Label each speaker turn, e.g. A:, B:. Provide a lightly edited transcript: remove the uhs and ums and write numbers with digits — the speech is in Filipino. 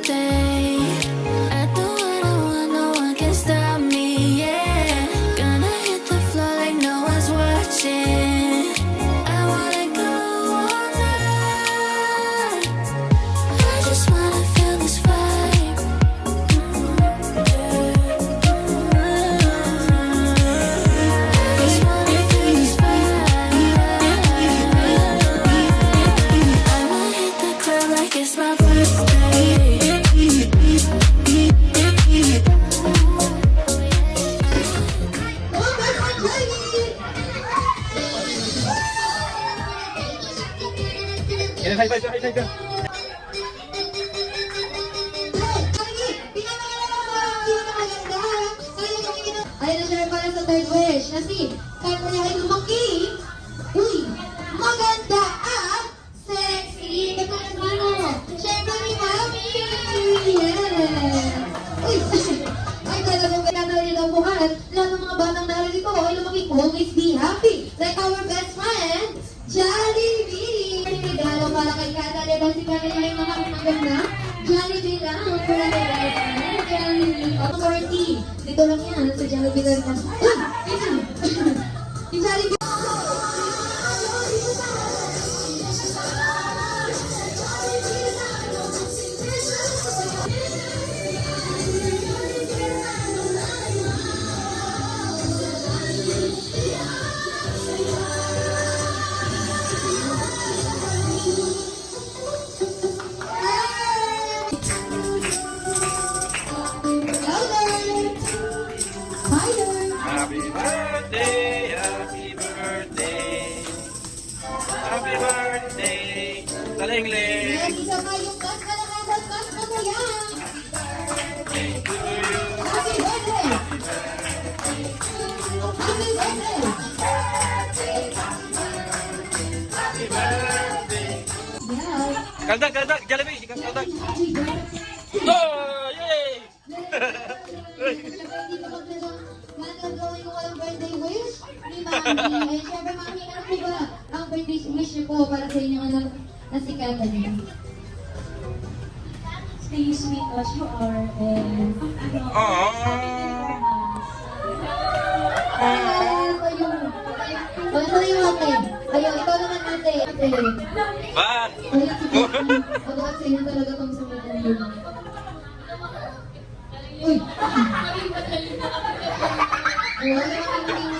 A: birthday. I do what I want, no one can stop me, yeah. Gonna hit the floor like no one's watching. I wanna go all night. I just wanna feel this vibe. Just wanna feel this vibe. I'ma hit the club like it's my birthday.
B: High five ka, high five ka.
C: Ayun na siya para sa third wish. Kasi, kahit mo niya kayo lumaki, uy, maganda at sexy. Pagkakasino mo, syempre ni Mami. Yeah. Uy, ay talagang pinanawin ang buhat. Lahat ng mga batang narito ay lumaki, always be happy. Like our best friend, Jollibee. Regalo para kay Kata. Diba si Kata niya yung mga maganda? Jollibee lang. Para kay Kata. Jollibee. 40. Dito lang yan. Sa Jollibee lang. Yung Jollibee.
B: Happy birthday, happy birthday. Happy birthday. Taling-ling.
C: Yan, isa pa yung gas na nakakaskas na mo yan. Happy birthday! Happy birthday!
B: Happy birthday.
C: Yan.
B: Kaldag, kaldag. Jollibee, ikaw kaldag.
C: Happy birthday!
B: Oh, yay!
C: Hindi ko gagawin ko walang birthday wish ni Mami. Eh, syempre Mami, ano po ba ang birthday wish niyo po para sa inyong anak na si Kata niyo?
D: Stay sweet as you are and
C: Ito yung ate. Ayun, ikaw naman ate. Ate.
B: Ba?
C: Ayun, sige. Ako kasi yun talaga itong sumitan yun. Uy! Wala naman